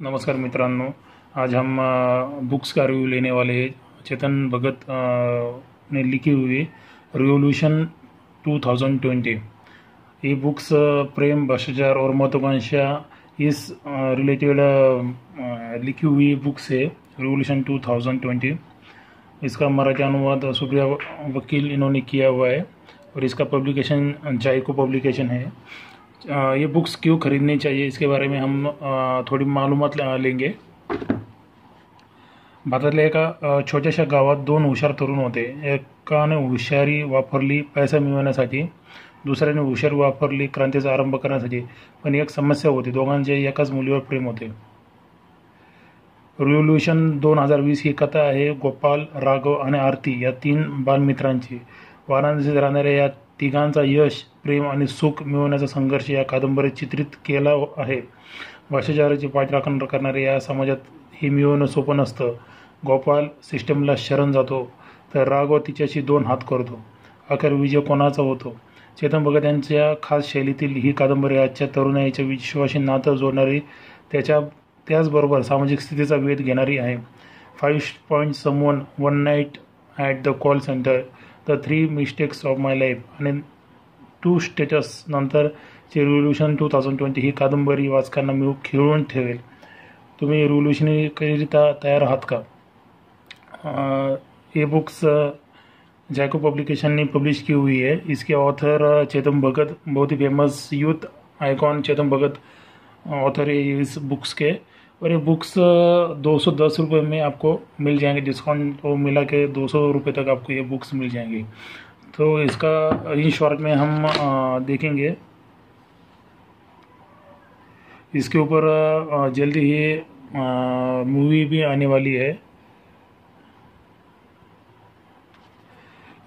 नमस्कार मित्रांनो, आज हम बुक्स का रिव्यू लेने वाले हैं। चेतन भगत ने लिखी हुई रिवोल्यूशन 2020। ये बुक्स प्रेम, भ्रष्टाचार और महत्वाकांक्षा इस रिलेटेड लिखी हुई बुक्स है रिवोल्यूशन 2020। इसका मराठी अनुवाद सुप्रिया वकील इन्होंने किया हुआ है और इसका पब्लिकेशन जायको पब्लिकेशन है। ये बुक्स क्यों खरीदनी चाहिए इसके बारे में हम थोडी मालूमात लेंगे। भारतातल्या एका छोट्याशा गावात दोन हुशार तरुण होते। एकाने हुशारी वापरली पैसा मिळवण्यासाठी, दुसऱ्याने हुशारी वापरली क्रांतीचा आरंभ करण्यासाठी। पण एक समस्या होती, दोघांचे एकाच मुलीवर प्रेम होते। रिव्होल्यूशन 2020 ही कथा आहे गोपाल, राघव आणि आरती या तीन बालमित्रांची। वाराणसीत राहणाऱ्या या तिघांचा यश, प्रेम आणि सुख मिळवण्याचा संघर्ष या कादंबरीत चित्रित केला आहे। भ्रष्टाचाराची पाठराखण करणाऱ्या या समाजात हे मिळवणं सोपं नसतं। गोपाल सिस्टमला शरण जातो तर राघव तिच्याशी दोन हात करतो। अखेर विजय कोणाचा होतो? चेतन भगत यांच्या खास शैलीतील ही कादंबरी आजच्या तरुणाईच्या विश्वाशी नातं जोडणारी, त्याचबरोबर सामाजिक स्थितीचा वेध घेणारी आहे। 5 point someone, one night at the call centre, the 3 mistakes of my life आणि 2 स्टेटस नंतरचे रिव्होल्यूशन 2020 ही कादंबरी वाचकांना खिळवून ठेवेल। तुम्ही रिव्होल्यूशनकरिता तयार आहात का? ये बुक्स जायको पब्लिकेशन ने पब्लिश की हुई है। इसके ऑथर चेतन भगत, बहुत ही famous youth icon Chetan Bhagat author है इस बुक्स के। और ये बुक्स 210 रुपये में आपको मिल जाएंगे, डिस्काउंट को मिला के 200 रुपये तक आपको ये बुक्स मिल जाएंगी। तो इसका इन शॉर्ट में हम देखेंगे। इसके ऊपर जल्दी ही मूवी भी आने वाली है।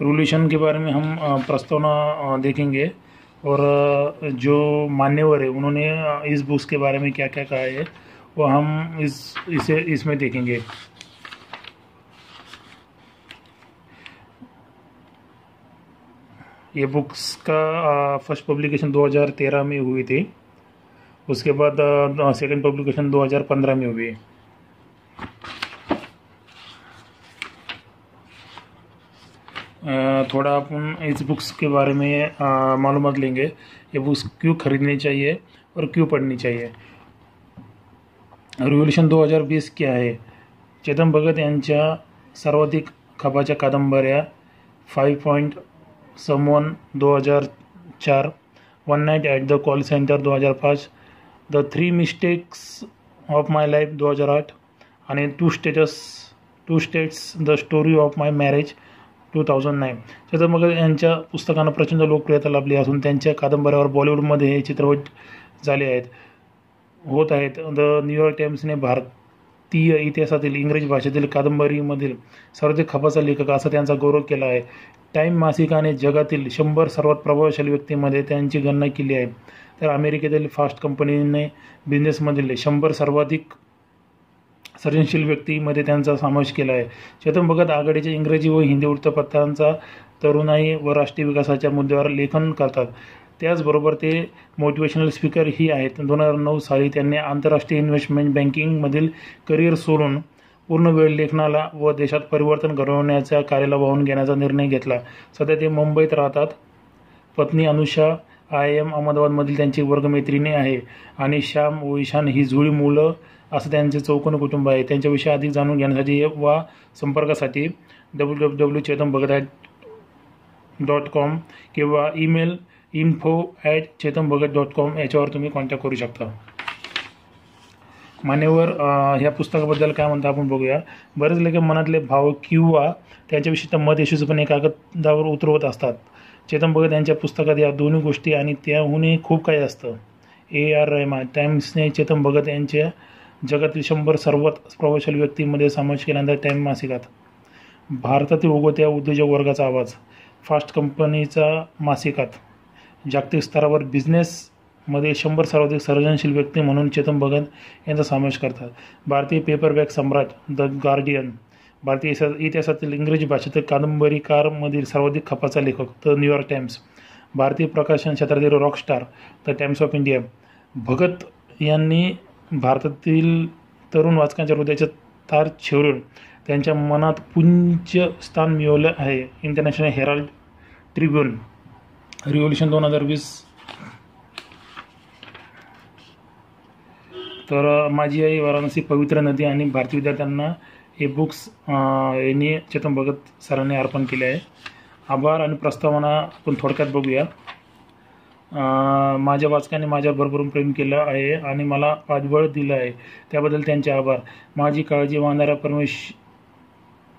रिवोल्यूशन के बारे में हम प्रस्तावना देखेंगे और जो मान्यवर है उन्होंने इस बुक्स के बारे में क्या क्या कहा है वो हम इसमें देखेंगे। ये बुक्स का फर्स्ट पब्लिकेशन 2013 में हुई थी, उसके बाद सेकंड पब्लिकेशन 2015 में हुई। थोड़ा अपन इस बुक्स के बारे में मालूमात लेंगे। ये बुक्स क्यों खरीदनी चाहिए और क्यों पढ़नी चाहिए। रिव्होल्यूशन 2020 क्या आहे? चेतन भगत यांच्या सर्वाधिक खपाच्या कादंबऱ्या 5 point someone 2004, one night at the call centre 2005, the 3 mistakes of my life 2008 आणि 2 states the story of my marriage 2009। Chetan Bhagat यांच्या पुस्तकांना प्रचंड लोकप्रियता लाभली असून त्यांच्या कादंबऱ्यावर बॉलिवूडमध्ये हे चित्रपट होत आहेत। द न्यूयॉर्क टाइम्सने भारतीय इतिहासातील इंग्रजी भाषेतील कादंबरीमधील सर्वाधिक खपाचा लेखक असा त्यांचा गौरव केला आहे। टाइम मासिकाने जगातील 100 सर्वात प्रभावशाली व्यक्तींमध्ये त्यांची गणना केली आहे, तर अमेरिकेतील फास्ट कंपनीने बिझनेसमधील 100 सर्वाधिक सर्जनशील व्यक्तीमध्ये त्यांचा समावेश केला आहे। चेतन भगत आघाडीच्या इंग्रजी व हिंदी वृत्तपत्रांचा तरुणाई व राष्ट्रीय विकासाच्या मुद्द्यावर लेखन करतात। त्याचबरोबर ते मोटिवेशनल स्पीकर ही आहेत। 2009 साली त्यांनी आंतरराष्ट्रीय इन्व्हेस्टमेंट बँकिंगमधील करिअर सोडून पूर्ण वेळ लेखनाला व देशात परिवर्तन घडवण्याच्या कार्याला वाहून घेण्याचा निर्णय घेतला। सध्या ते मुंबईत राहतात। पत्नी अनुषा IIM अहमदाबादमधील त्यांची वर्गमैत्रिणी आहे आणि श्याम व ईशान ही जुळी मुलं असं त्यांचे चौकोनी कुटुंब आहे। त्यांच्याविषयी अधिक जाणून घेण्यासाठी वा संपर्कासाठी www.chetanbhagat.com किंवा ईमेल info@chetanbhagat.com याच्यावर तुम्ही कॉन्टॅक्ट करू शकता। मान्यवर ह्या पुस्तकाबद्दल काय म्हणता आपण बघूया। बरेच लेखक मनातले भाव किंवा त्यांच्या विशिष्ट मत यशस्वीपणे कागदावर उतरवत असतात। चेतन भगत यांच्या पुस्तकात या दोन्ही गोष्टी आणि त्याहूनही खूप काही असतं। AR रहमान टाइम्सने चेतन भगत यांच्या जगातील 100 सर्वात प्रभावशाली व्यक्तींमध्ये समावेश केल्यानंतर टाइम मासिकात भारतातील उगवत्या उद्योजक वर्गाचा आवाज, फास्ट कंपनीचा मासिकात जागतिक स्तरावर बिझनेसमध्ये 100 सर्वाधिक सर्जनशील व्यक्ती म्हणून चेतन भगत यांचा समावेश करतात। भारतीय पेपरबॅक सम्राट द गार्डियन, भारतीय इतिहासातील इंग्रजी भाषेतील कादंबरीकारमधील सर्वाधिक खपाचा लेखक द न्यूयॉर्क टाइम्स, भारतीय प्रकाशन क्षेत्रातील Rockstar the times of India. Bhagat यांनी भारतातील तरुण वाचकांच्या हृदयाचे तार छेडून त्यांच्या मनात पुंज स्थान मिळवलं आहे. International Herald Tribune. रिव्होल्यूशन 2020. तर माझी आई, वाराणसी, पवित्र नदी आणि भारतीय विद्यार्थ्यांना हे बुक्स यांनी चेतन भगत सरांनी अर्पण केले आहे. आभार आणि प्रस्तावना आपण थोडक्यात बघूया. माझ्या वाचकांनी माझ्यावर भरभरून प्रेम केलं आहे आणि मला पाठबळ दिलं आहे, त्याबद्दल त्यांचे आभार. माझी काळजी वाहणाऱ्या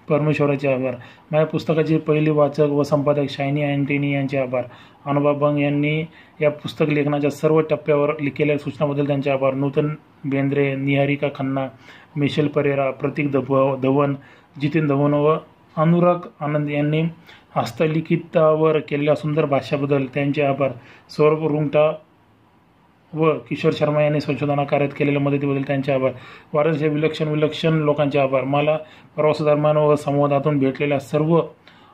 परमेश्वराचे आभार. माझ्या पुस्तकाचे पहिले वाचक व संपादक शायनी अँटनी यांचे आभार. अनुभा बंग यांनी या पुस्तक लेखनाच्या सर्व टप्प्यावर केलेल्या सूचनाबद्दल त्यांचे आभार. नूतन बेंद्रे, निहारिका खन्ना, मिशेल परेरा, प्रतीक धवन, जितेन धवन व अनुराग आनंद यांनी हस्तलिखितावर केलेल्या सुंदर भाष्याबद्दल त्यांचे आभार. सौरभ रुंगटा व किशोर शर्मा यांनी संशोधना कार्यात केलेल्या मदतीबद्दल त्यांचे आभार. वाराणसी विलक्षण लोकांचे आभार. मला प्रवास दरम्यान व संवादातून भेटलेल्या सर्व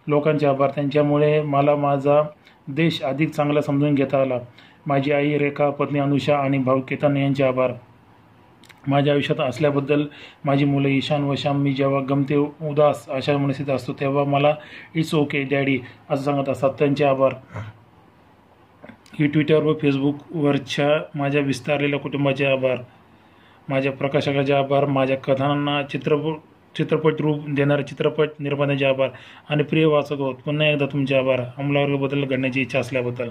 लोकांचे आभार. त्यांच्यामुळे मला माझा देश अधिक चांगला समजून घेता आला. माझी आई रेखा, पत्नी अनुषा आणि भाऊ केतन यांचे आभार. माझ्या आयुष्यात असल्याबद्दल. माझी मुलं ईशान व श्याम. मी जेव्हा गमते, उदास अशा मनस्थितीत असतो तेव्हा मला इट्स ओके डॅडी असं सांगत असतात, त्यांचे आभार. ही ट्विटर व फेसबुकवरच्या माझ्या विस्तारलेल्या कुटुंबाचे आभार. माझ्या प्रकाशकाचे आभार. माझ्या कथांना चित्रपट रूप देणारे चित्रपट निर्मात्यांचे आभार. आणि प्रिय वाचक होत, पुन्हा एकदा तुमचे आभार आमल्यावर बदल घडण्याची इच्छा असल्याबद्दल.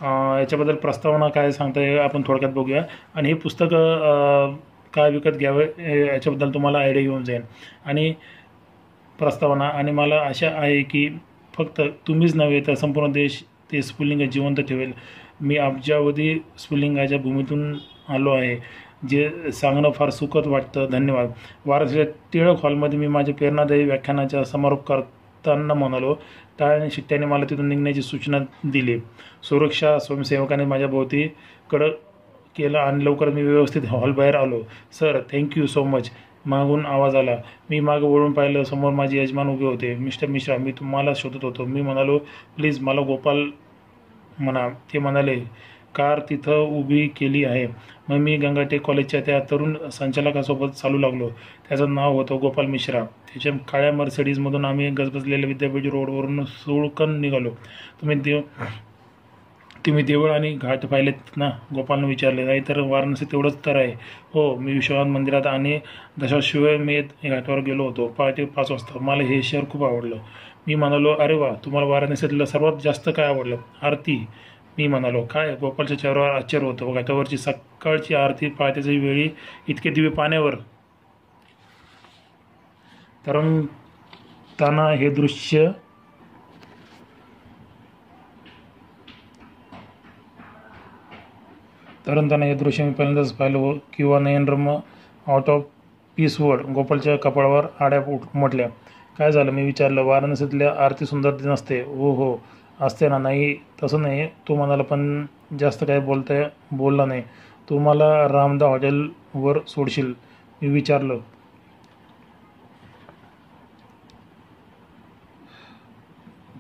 याच्याबद्दल प्रस्तावना काय सांगता येईल आपण थोडक्यात बघूया. आणि हे पुस्तक काय विकत घ्यावं याच्याबद्दल तुम्हाला आयडिया येऊन जाईल. आणि प्रस्तावना. आणि मला आशा आहे की फक्त तुम्हीच नव्हे तर संपूर्ण देश ते स्फुल्लिंग जिवंत ठेवेल. मी अब्जावधी स्फुल्लिंगाच्या भूमीतून आलो आहे, जे सांगणं फार सुखद वाटतं. धन्यवाद. वाराणसीच्या टिळक हॉलमध्ये मी माझ्या प्रेरणादायी व्याख्यानाचा समारोप करताना म्हणालो. टाळ्या शिट्ट्याने मला तिथून निघण्याची सूचना दिली. सुरक्षा स्वयंसेवकाने माझ्या भोवती कडक केलं आणि लवकर मी व्यवस्थित हॉलबाहेर आलो. Sir, thank you so much. मागून आवाज आला. मी मागं वळून पाहिलं. समोर माझे यजमान उभे होते. मिस्टर मिश्रा, मी तुम्हाला शोधत होतो. मी म्हणालो, प्लीज मला गोपाल म्हणा. ते म्हणाले, कार तिथं उभी केली आहे. मग मी गंगाटेक कॉलेजच्या त्या तरुण संचालकासोबत चालू लागलो. त्याचं नाव होतं गोपाल मिश्रा. त्याच्या काळ्या मर्सिडीजमधून आम्ही गजबजलेल्या विद्यापीठ रोडवरून सुळकन निघालो. तुम्ही देवळ आणि घाट पाहिलेत ना? गोपालनं विचारले. नाही तर वाराणसी तेवढंच तर आहे. हो, मी विश्वनाथ मंदिरात आणि दशाश्वमेध घाटावर गेलो होतो पहाटे 5 वाजता. मला हे शहर खूप आवडलं. मी म्हणालो, अरे वा, तुम्हाला वाराणसीतलं सर्वात जास्त काय आवडलं? आरती, मी म्हणालो. काय? गोपालच्या चेहऱ्यावर आश्चर्य होतं. घाटावरची सकाळची आरती, पहाटेच्या वेळी इतके दिवे पाण्यावर तरंगताना हे दृश्य मी पहिल्यांदाच पाहिलं. किंवा नयनरम्य आउट ऑफ पीस वर्ड. गोपालच्या कपाळावर आड्या उमटल्या. काय झालं? मी विचारलं. वाराणसीतल्या आरती सुंदर नसते? हो असते ना. नाही तसं नाही, तो म्हणाला. पण जास्त काय बोलला नाही. तू मला रामदा हॉटेलवर सोडशील? मी विचारलं.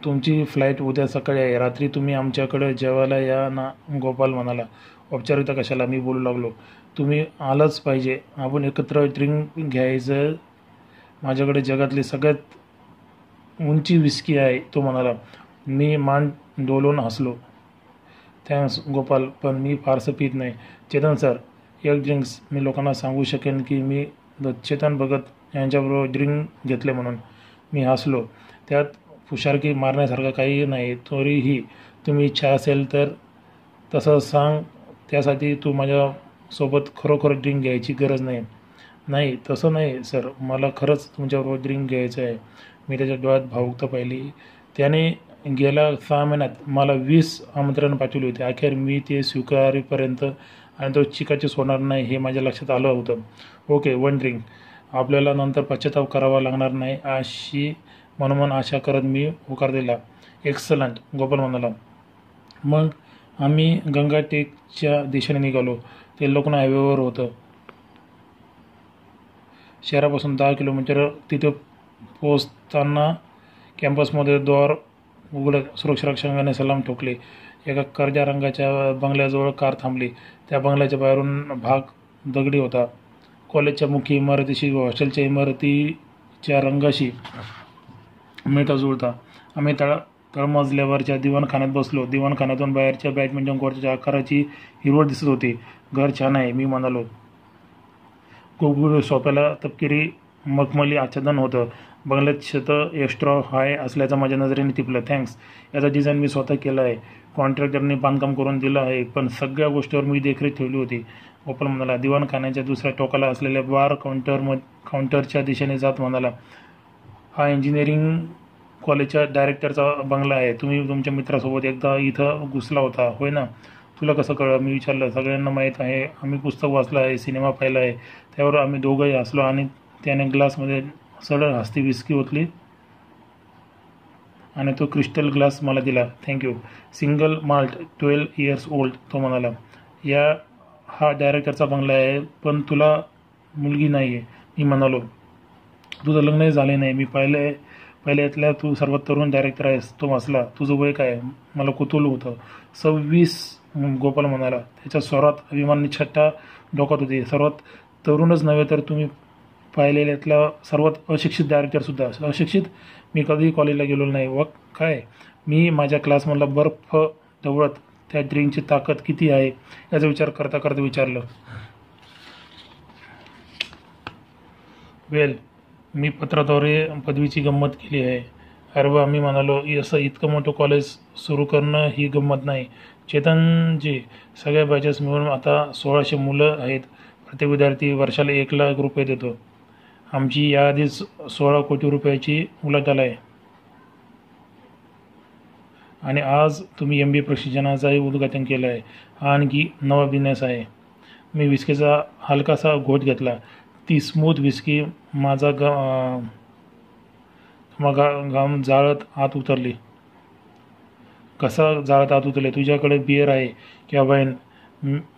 तुमची फ्लाईट उद्या सकाळी आहे. रात्री तुम्ही आमच्याकडे जेवायला या ना? गोपाल म्हणाला. औपचारिकता कशाला? मी बोलू लागलो. तुम्ही आलंच पाहिजे. आपण एकत्र ड्रिंक घ्यायचं. माझ्याकडे जगातली सगळ्यात उंची विस्की आहे, तो म्हणाला. मी मान डोलवून हसलो. थँक्स गोपाल, पण मी फारसं पित नाही. चेतन सर, एक ड्रिंक्स. मी लोकांना सांगू शकेन की मी चेतन भगत यांच्याबरोबर ड्रिंक घेतले म्हणून. मी हसलो. त्यात फुशारकी मारण्यासारखं काही नाही. तरीही तुम्ही इच्छा असेल तर तसं सांग. त्यासाठी तू माझ्यासोबत खरोखर ड्रिंक घ्यायची गरज नाही. नाही तसं नाही सर, मला खरंच तुमच्याबरोबर ड्रिंक घ्यायचं आहे. मी त्याच्या डोळ्यात भावुकता पाहिली. त्याने गेल्या 6 महिन्यात मला 20 आमंत्रण पाठवले होते. अखेर मी ते स्वीकारेपर्यंत आणि तो चिकाची सोडणार नाही हे माझ्या लक्षात आलं होतं. Okay, 1 drink. आपल्याला नंतर पश्चाताप करावा लागणार नाही अशी मनोमन आशा करत मी होकार दिला. एक्सलंट, गोपाल म्हणाला. मग आम्ही गंगाटेकच्या दिशेने निघालो. ते लोकन हायवेवर होतं. शहरापासून 10 किलोमीटर. तिथे पोचताना कॅम्पसमध्ये द्वार उघडत सुरक्षा रक्षकाने सलाम ठोकले. एका करड्या रंगाच्या बंगल्याजवळ कार थांबली. त्या बंगल्याच्या बाहेरून भाग दगडी होता. कॉलेजच्या मुख्य इमारतीशी व हॉस्टेलच्या इमारतीच्या रंगाशी मिळता जुळता. आम्ही तळमजल्यावरच्या दिवाणखान्यात बसलो. दिवाणखान्यातून बाहेरच्या बॅडमिंटन कोर्टच्या आकाराची हिरवळ दिसत होती. घर छान आहे, मी म्हणालो. गुळगुळ सोप्याला तपकिरी मखमली आच्छादन होतं. बंगल्यात छत एक्स्ट्रा हाय असल्याचं माझ्या नजरेने टिपलं. थँक्स. याचा डिझाईन मी स्वतः केला आहे. कॉन्ट्रॅक्टरने बांधकाम करून दिलं आहे, पण सगळ्या गोष्टीवर मी देखरेख ठेवली होती. गोपाल म्हणाला. दिवाणखान्याच्या दुसऱ्या टोकाला असलेल्या बार काउंटरच्या दिशेने जात म्हणाला. हा इंजिनिअरिंग कॉलेजच्या डायरेक्टरचा बंगला आहे. तुम्ही तुमच्या मित्रासोबत एकदा इथं घुसला होता, होय ना? तुला कसं कळलं? मी विचारलं. सगळ्यांना माहीत आहे. आम्ही पुस्तक वाचलं आहे, सिनेमा पाहिला आहे. त्यावर आम्ही दोघंही हसलो आणि त्याने ग्लासमध्ये सरळ हस्ती विस्की ओतली आणि तो क्रिस्टल ग्लास मला दिला. Thank you. Single malt, 12 years old, तो म्हणाला. हा डायरेक्टरचा बंगला आहे, पण तुला मुलगी नाही आहे, मी म्हणालो. तुझं लग्नही झाले नाही. मी पहिल्यातल्या तू सर्वात तरुण डायरेक्टर आहेस, तो हसला. तुझं वय काय? मला कुतूहल होतं. 26, गोपाल म्हणाला. त्याच्या स्वरात अभिमानी छट्टा डोकात होती. सर्वात तरुणच नव्हे तर तुम्ही पाहिलेल्यातला सर्वात अशिक्षित डायरेक्टरसुद्धा. अशिक्षित? मी कधीही कॉलेजला गेलो नाही. व काय? मी माझ्या क्लासमधला बर्फ ढवळत त्या ड्रिंकची ताकद किती आहे याचा विचार करता करता विचारलं. वेल, मी पत्राद्वारे पदवीची गंमत केली आहे. अरे वा, मी म्हणालो. असं इतकं मोठं कॉलेज सुरू करणं ही गंमत नाही. चेतनजी, सगळ्या बॅचेस मिळून आता 1600 मुलं आहेत. प्रत्येक विद्यार्थी वर्षाला 1,00,000 रुपये देतो. आमची याआधीच 16 कोटी रुपयाची उलाढाल आहे. आणि आज तुम्ही MBA प्रशिक्षणाचंही उद्घाटन केलं आहे. हा आणखी नवा बिझनेस आहे. मी विस्कीचा हलकासा घोट घेतला. ती स्मूथ विस्की माझा घाम जाळत आत उतरली. घसा जाळत आत उतरले. तुझ्याकडे बिअर आहे किंवा वाईन?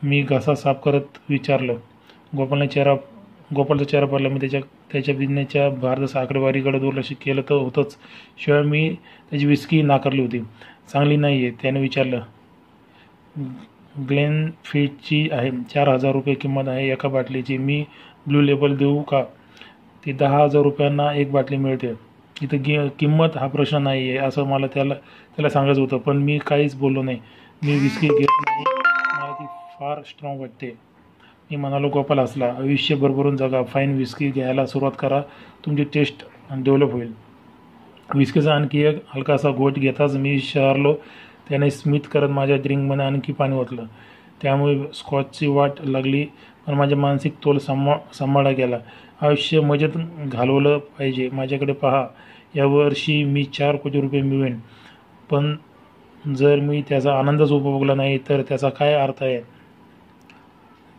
मी घसा साफ करत विचारलं. गोपालचा चेहरा पडला. मी त्याच्या बिझनेसच्या भारदस्त आकडेवारीकडे दुर्लक्ष केलं तर होतंच, शिवाय मी त्याची विस्की नाकारली होती. चांगली नाही आहे, त्याने विचारलं. ग्लेनफिल्डची आहे. 4,000 रुपये किंमत आहे एका बाटलीची. मी ब्लू लेबल देऊ का? ती 10,000 रुपयांना एक बाटली मिळते. इथं किंमत हा प्रश्न नाही आहे असं मला त्याला सांगायचं होतं, पण मी काहीच बोललो नाही. मी विस्की घेत नाही, मला ती फार स्ट्रॉंग वाटते, मी म्हणालो. गोपाल हसला. आयुष्य भरभरून जगा. फाईन विस्की घ्यायला सुरुवात करा, तुमची टेस्ट डेव्हलप होईल. विस्कीचा आणखी एक हलकासा घोट घेताच मी शहरलो. त्याने स्मित करत माझ्या ड्रिंकमध्ये आणखी पाणी ओतलं. त्यामुळे स्कॉचची वाट लागली, पण माझ्या मानसिक तोल सांभाळला गेला. आयुष्य मजेत घालवलं पाहिजे. माझ्याकडे पहा, यावर्षी मी 4 कोटी रुपये मिळवेन, पण जर मी त्याचा आनंदच उपभोगला नाही तर त्याचा काय अर्थ आहे?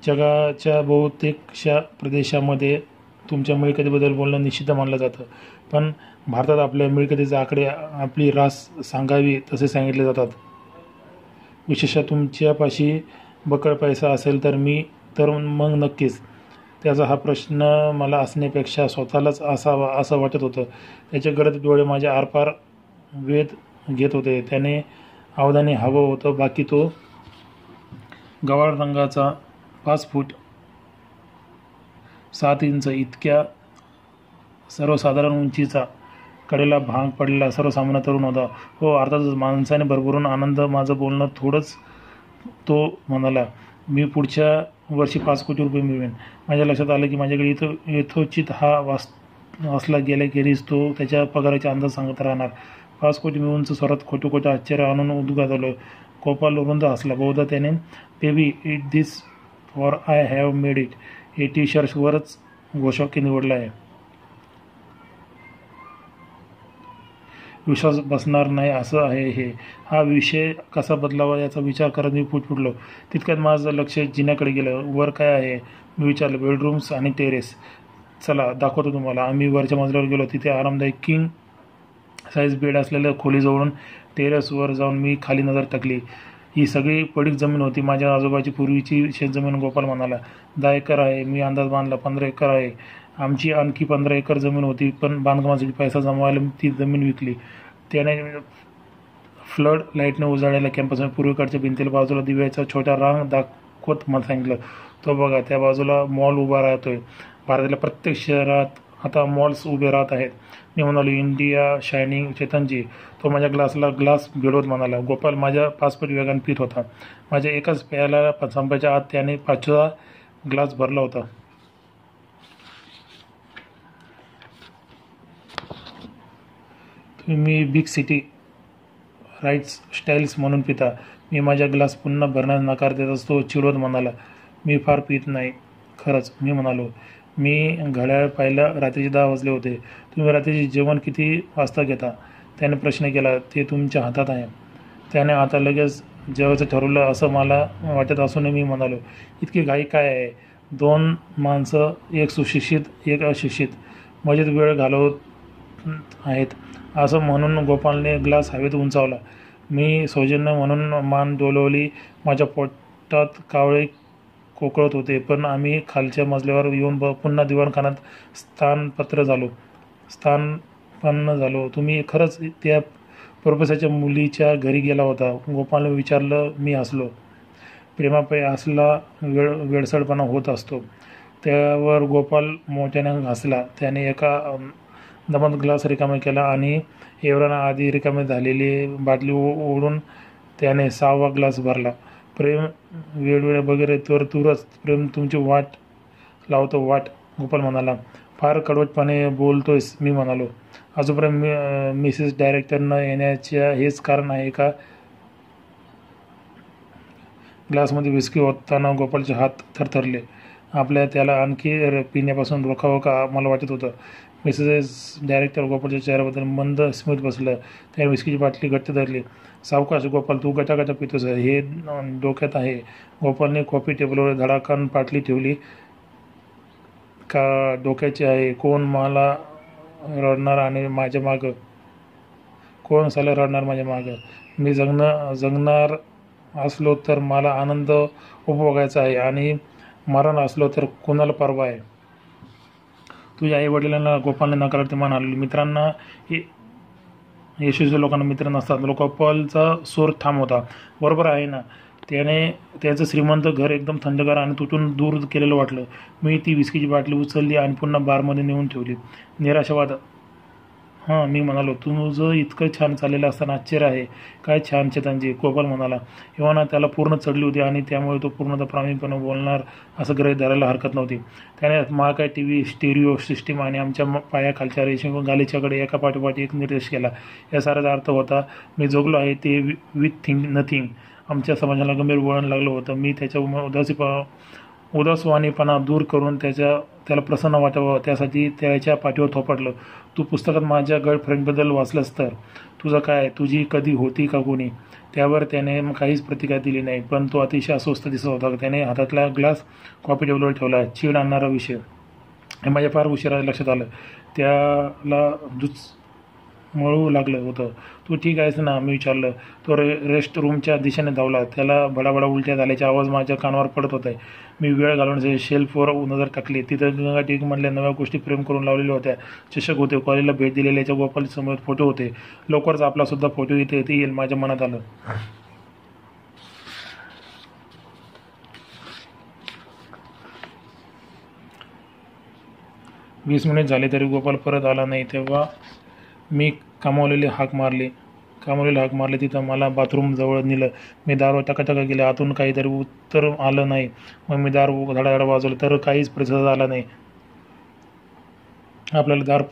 जगाच्या बहुतेकशा प्रदेशामध्ये तुमच्या मिळकतीबद्दल बोलणं निषिद्ध मानलं जातं, पण भारतात आपल्या मिळकतीचे आकडे आपली रास सांगावी तसे सांगितले जातात. विशेषतः तुमच्यापाशी बकळ पैसा असेल तर मग नक्कीच. त्याचा हा प्रश्न मला असण्यापेक्षा स्वतःलाच असावा असं वाटत होतं. त्याचे गडद डोळे माझ्या आरपार वेध घेत होते. त्याने अवधानी हवं होतं, बाकी तो गव्हाळ रंगाचा, 5 फूट 7 इंच इतक्या सर्वसाधारण उंचीचा, कडेला भांग पडलेला सर्वसामान्य तरुण होता. हो, अर्थातच माणसाने भरभरून आनंद. माझं बोलणं थोडंच, तो म्हणाला. मी पुढच्या वर्षी 5 कोटी रुपये मिळवेन. माझ्या लक्षात आलं की माझ्याकडे यथोचित हा वाचला गेल्याखेरीज तो त्याच्या पगाराचा अंदाज सांगत राहणार. 5 कोटी मिळवूनचं स्वरात खोटं आश्चर्य आणून उद्गार आलं. गोपाल रुंद हसला. बहुधा त्याने baby it this for I have made it हे टी-शर्ट्सवरच घोषवाक्य निवडलं आहे. विश्वास बसणार नाही असं आहे हे. हा विषय कसा बदलावा याचा विचार करत मी फुटफुटलो. तितक्यात माझं लक्ष जिन्याकडे गेलं. वर काय आहे? मी विचारलं. बेडरूम्स आणि टेरेस. चला दाखवतो तुम्हाला. आम्ही वरच्या मजल्यावर गेलो. तिथे आरामदायक किंग साईज बेड असलेल्या खोलीजवळून टेरेसवर जाऊन मी खाली नजर टाकली. ही सगळी पडीक जमीन होती. माझ्या आजोबाची पूर्वीची शेतजमीन. गोपाल म्हणाला. 10 एकर आहे. मी अंदाज बांधला. 15 एकर आहे. आमची आणखी 15 एकर जमीन होती, पण बांधकामासाठी पैसा जमवायला ती जमीन विकली. त्याने फ्लड लाईटने उजाळलेल्या कॅम्पसमध्ये पूर्वेकडच्या भिंतीला बाजूला दिव्याचा छोटा रांग दाखवत मला सांगितलं. तो बघा त्या बाजूला मॉल उभा राहतोय. भारतातल्या प्रत्येक शहरात आता मॉल्स उभे राहत आहेत. मी म्हणालो, इंडिया शायनिंग चेतनजी. तो माझ्या ग्लासला ग्लास भिडवत म्हणाला. गोपाल माझ्या 5 पट वेगाने पित होता. माझ्या एकाच प्यायला संपायच्या आत त्याने 5वा ग्लास भरला होता. तुम्ही बिग सिटी राईट्स स्टाईल्स म्हणून पिता. मी माझा ग्लास पुन्हा भरण्यास नकार देताच तो चिडवत म्हणाला, मी फार पित नाही खरंच. मी म्हणालो, मी घड्याळ पाहिलं, रात्रीचे 10 वाजले होते. तुम्ही रात्रीचे जेवण किती वाजता घेता? त्याने प्रश्न केला. ते तुमच्या हातात आहे. त्याने आता लगेच जेवायचं ठरवलं असं मला वाटत असूनही मी म्हणालो, इतकी घाई काय आहे? 2 माणसं, एक सुशिक्षित एक अशिक्षित, मजेत वेळ घालवत आहेत असं म्हणून गोपालने ग्लास हवेत उंचावला. मी सौजन्य म्हणून मान डोलवली. माझ्या पोटात कावळे कोकळत होते. पण आम्ही खालच्या मजल्यावर येऊन पुन्हा दिवाणखान्यात स्थानपन्न झालो. तुम्ही खरंच त्या प्रोफेसरच्या मुलीच्या घरी गेला होता? गोपालने विचारलं. मी हसलो. प्रेमापायी असला वेडसरपणा होत असतो. त्यावर गोपाल मोठ्याने हसला. त्याने एका दमात ग्लास रिकामा केला आणि एवढ्याना आधी रिकामी झालेली बाटली ओढून त्याने 6वा ग्लास भरला. प्रेम वेळवेळ वगैरे तर तूरच प्रेम तुमची वाट लावतो वाट. गोपाल म्हणाला. फार कडवटपणे बोलतोयस. मी म्हणालो. आजोपर्यंत मिसेस डायरेक्टर न येण्याच्या हेच कारण आहे का? ग्लासमध्ये विस्की ओतताना गोपालचे हात थरथरले. आपल्या त्याला आणखी पिण्यापासून रोखावं का मला वाटत होतं. मिसेस डायरेक्टर गोपालच्या चेहऱ्याबद्दल मंद स्मित बसलं. त्याने विस्कीची बाटली घट्ट धरली. सावकाश गोपाल, तू गटागटा पितोस, हे डोक्यात आहे. गोपालने कॉफी टेबलवर धडाकान बाटली ठेवली. का डोक्याची आहे? कोण मला रडणार आणि माझ्या मागं? कोण साला रडणार माझ्या मागं? मी जगणार असलो तर मला आनंद उपभोगायचा आहे आणि मरण असलो तर कोणाला परवा आहे? तुझ्या आईवडिलांना गोपालने नकारार्थी मान हलवली. मित्रांना यशस्वी लोकांना मित्र नसतात. गोपालचा सूर ठाम होता. बरोबर आहे ना? त्याने त्याचं श्रीमंत घर एकदम थंडगार आणि तुटून दूर केलेलं वाटलं. मी ती विस्कीची बाटली उचलली आणि पुन्हा बारमध्ये नेऊन ठेवली. निराशावाद. हां, मी म्हणालो. तुझं इतकं छान चाललेलं असताना आश्चर्य आहे. काय छान चेतनजी, गोपाल म्हणाला. एव्हाना त्याला पूर्ण चढली होती आणि त्यामुळे तो पूर्णतः प्रामाणिकपणे बोलणार असं गृहीत धरायला हरकत नव्हती. त्याने महाकाय टीव्ही, स्टेरिओ सिस्टीम आणि आमच्या पायाखालच्या रेशीम गालीच्याकडे एका पाठोपाठ एक निर्देश केला. या साऱ्याचा अर्थ होता, मी जगलो आहे ते विथ नथिंग. आमच्या समाजाला गंभीर वळण लागलं होतं. मी त्याच्या उदासवाणीपणा दूर करून त्याला प्रसन्न वाटावं त्यासाठी त्याच्या पाठीवर थोपटलं. तू पुस्तकात माझ्या गर्लफ्रेंडबद्दल वाचलंस तर? तुझं काय? तुझी कधी होती का कोणी? त्यावर त्याने काहीच प्रतिक्रिया दिली नाही. पण तो अतिशय अस्वस्थ दिसत होता. त्याने हातातला ग्लास कॉफी टेबलवर ठेवला. चीड आणणारा विषय हे माझ्या फार उशिरा लक्षात आलं. त्याला मळू लागलं होतं. तू ठीक आहेस ना? मी विचारलं. तो रेस्ट रूमच्या दिशेने धावला. त्याला बडाबडा उलट्या झाल्याचा आवाज माझ्या कानावर पडत होता. मी वेळ घालवण्यासाठी शेल्फवर नजर टाकली. तिथं गंगा टीकमधल्या नव्या गोष्टी प्रेम करून लावलेल्या होत्या. चषक होते. कॉलेजला भेट दिलेल्याच्या गोपाल समोर फोटो होते. लवकरच आपलासुद्धा फोटो इथे येईल माझ्या मनात आलं. 20 मिनिट झाले तरी गोपाल परत आला नाही. तेव्हा मी कामवालीला हाक मारली. तिथं मला बाथरूमजवळ नेलं. मी दारावर टकाटका गेले. आतून काहीतरी उत्तर आलं नाही. मग मी दार धडाधड वाजवलं तर काहीच प्रतिसाद आला नाही. आपल्याला दार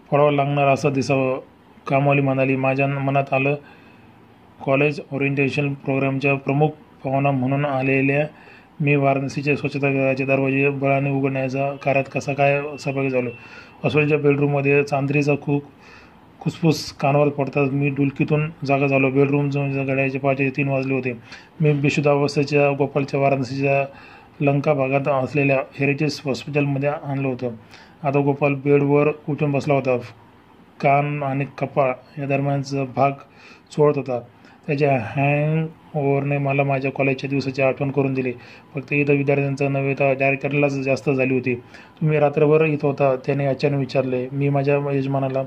फोडावं लागणार असं दिसावं, कामवाली म्हणाली. माझ्या मनात आलं, कॉलेज ओरिएंटेशन प्रोग्रामच्या प्रमुख पाहुणा म्हणून आलेल्या मी वाराणसीच्या स्वच्छतागृहाचे दरवाजे बळाने उघडण्याच्या कार्यात कसा काय सहभागी झालो. अश्विनीच्या बेडरूममध्ये चांदरीचा खुसफुस कानावर पडताच मी डुलकीतून जागा झालो. बेडरूम घड्याळाचे 3 वाजले होते. मी बेशुद्ध अवस्थेच्या गोपालच्या वाराणसीच्या लंका भागात असलेल्या हेरिटेज हॉस्पिटलमध्ये आणलं होतं. आता गोपाल बेडवर उठून बसला होता. कान आणि कपाळ या दरम्यानचा भाग चोळत होता. त्याच्या हँगओव्हरने मला माझ्या कॉलेजच्या दिवसाची आठवण करून दिली. फक्त इथं विद्यार्थ्यांचं नव्हे तर डायरेक्टरलाच जास्त झाली होती. तुम्ही रात्रभर इथं होता? त्याने अचानक विचारले. मी माझ्या यजमानाला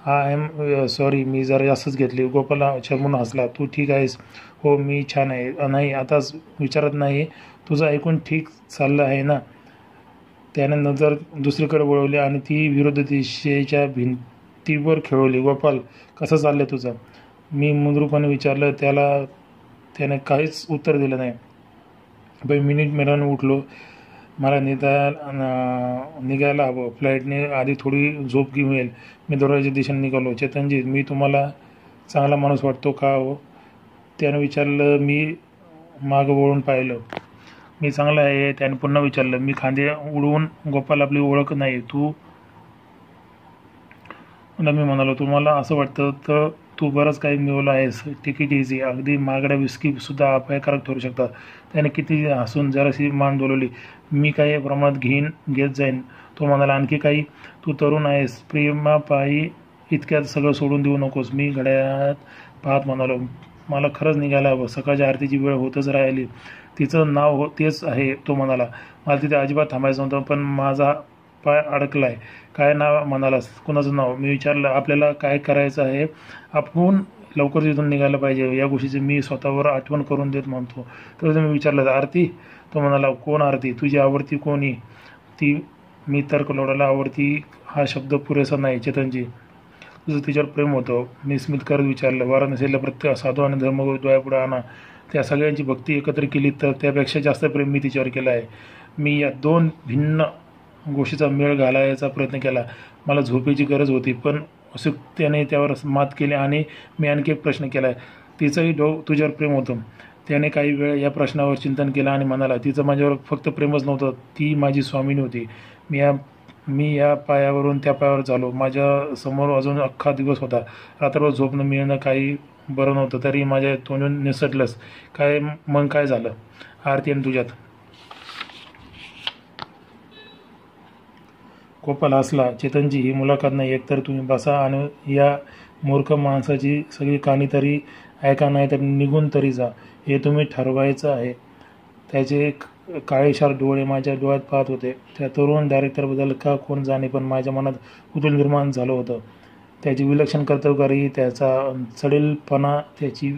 आय एम सॉरी, मी जरा जास्तच घेतली. गोपाल शरमून हसला. तू ठीक आहेस? हो, मी छान आहे. नाही, आताच विचारत नाही. तुझं ऐकून ठीक चाललं आहे ना? त्याने नजर दुसरीकडे वळवली आणि ती विरुद्ध दिशेच्या भिंतीवर खेळवली. गोपाल, कसं चाललंय तुझं? मी मुद्रूपणे विचारलं. त्याने काहीच उत्तर दिलं नाही. मिनिट मिळून उठलो. मला निघायला हवं. फ्लाईटने आधी थोडी झोप मिळेल. मी दरवाजाच्या दिशेने निघालो. चेतनजी, मी तुम्हाला चांगला माणूस वाटतो का हो? त्याने विचारलं. मी मागं वळून पाहिलं. मी चांगला आहे. त्याने पुन्हा विचारलं. मी खांदे उडवून, गोपाल, आपली ओळख नाही तू? मी म्हणालो, तुम्हाला असं वाटतं तर तू बरंच काही मिळवलं आहेस. Ticket easy. अगदी महागड्या विस्कीसुद्धा अपायकारक ठरू शकतात. त्याने किती हसून जराशी मान डोलवली. मी काही प्रमाणात घेत जाईन. तो म्हणाला, आणखी काही? तू तरुण आहेस. प्रेमापायी इतक्यात सगळं सोडून देऊ नकोस. मी घड्याळात पाहत म्हणालो, मला खरंच निघायला हवं. सकाळच्या आरतीची वेळ होतच राहिली. तिचं नाव तेच आहे. तो म्हणाला, मला तिथे अजिबात थांबायचं नव्हतं, पण माझा पाय अडकलाय. काय नाव म्हणालास? कुणाचं नाव? मी विचारलं. आपल्याला काय करायचं आहे? आपण लवकर तिथून निघायला पाहिजे. या गोष्टीची मी स्वतःवर आठवण करून देत म्हणतो. तर मी विचारलं, आरती? तो म्हणाला, कोण आरती? तुझी आवडती कोणी? ती? मी तर्क लोडाला. आवडती हा शब्द पुरेसा नाही चेतनजी. तुझं तिच्यावर प्रेम होतं. मी स्मित करत विचारलं. वाराणसीला प्रत्येक साधू आणि धर्मगुरू डोळ्यापुढे आणा. त्या सगळ्यांची भक्ती एकत्र केली तर त्यापेक्षा जास्त प्रेम मी तिच्यावर केलं आहे. मी या दोन भिन्न गोष्टीचा मेळ घालायचा प्रयत्न केला. मला झोपेची गरज होती, पण उत्सुकतेने त्यावर मात केली आणि मी आणखी एक प्रश्न केला. तिचंही तुझ्यावर प्रेम होतं? त्याने काही वेळ या प्रश्नावर चिंतन केलं आणि म्हणाला, तिचं माझ्यावर फक्त प्रेमच नव्हतं, ती माझी स्वामिनी होती. मी या पायावरून त्या पायावर झालो. माझ्या समोर अजून अख्खा दिवस होता. रात्रभर झोपणं मिळणं काही बरं नव्हतं. तरी माझ्या तोंडून निसटलंच. मग काय झालं आरती आणि तुझ्यात? गोपाल हसला. चेतनजी, ही मुलाखत नाही. एकतर तुम्ही बसा आणि या मूर्ख माणसाची सगळी कहाणी तरी ऐका, नाही तर निघून तरी जा. हे तुम्ही ठरवायचं आहे. त्याचे काळेशार डोळे माझ्या डोळ्यात पाहत होते. त्या तरुण डायरेक्टरबद्दल का कोण जाणे, पण माझ्या मनात कुतूहल निर्माण झालं होतं. त्याची विलक्षण कर्तव्यकारी, त्याचा चढेलपणा, त्याची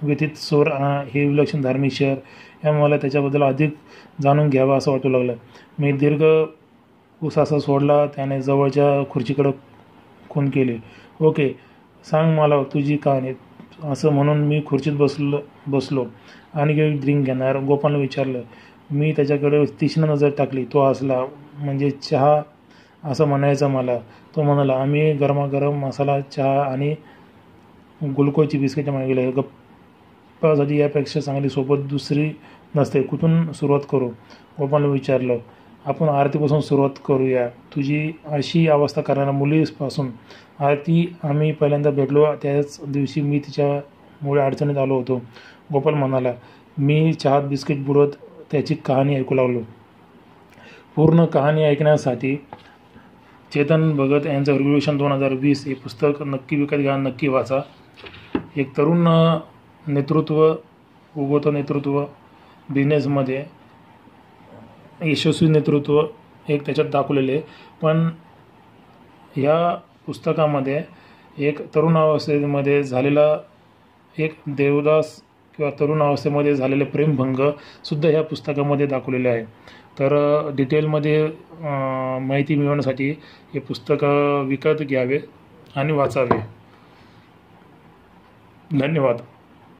व्यथित स्वर, हे विलक्षण धार्मिक शहर, यामुळे मला त्याच्याबद्दल अधिक जाणून घ्यावं असं वाटू लागलं. मी दीर्घ उसासा सोडला. त्याने जवळच्या खुर्चीकडे खून केले. ओके, सांग मला तुझी कहाणी. असं म्हणून मी खुर्चीत बसलो. आणि एक ड्रिंक घेणार? गोपालने विचारलं. मी त्याच्याकडे तीक्ष्ण नजर टाकली. तो हसला. म्हणजे चहा असं म्हणायचं मला? तो म्हणाला, आम्ही गरमागरम मसाला चहा आणि ग्लुकोजची बिस्किटे मागवली. गप्पासाठी यापेक्षा चांगली सोबत दुसरी नसते. कुठून सुरुवात करू? गोपालने विचारलं. आपण आरतीपासून सुरुवात करूया. तुझी अशी अवस्था करणाऱ्या मुलीपासून. आरती आम्ही पहिल्यांदा भेटलो त्याच दिवशी मी तिच्यामुळे अडचणीत आलो होतो. गोपाल म्हणाला. मी चहात बिस्किट बुडवत त्याची कहाणी ऐकू लागलो. पूर्ण कहाणी ऐकण्यासाठी चेतन भगत यांचं रिव्होल्यूशन 2020 हे पुस्तक नक्की विकत घ्या, नक्की वाचा. एक तरुण नेतृत्व, उगवतं नेतृत्व, बिझनेसमध्ये यशस्वी नेतृत्व एक त्याच्यात दाखवलेले आहे. पण ह्या पुस्तकामध्ये एक तरुण अवस्थेमध्ये झालेला एक देवदास किंवा तरुण अवस्थेमध्ये झालेले प्रेमभंग सुद्धा ह्या पुस्तकामध्ये दाखवलेले आहे. तर डिटेलमध्ये माहिती मिळवण्यासाठी हे पुस्तक विकत घ्यावे आणि वाचावे. धन्यवाद.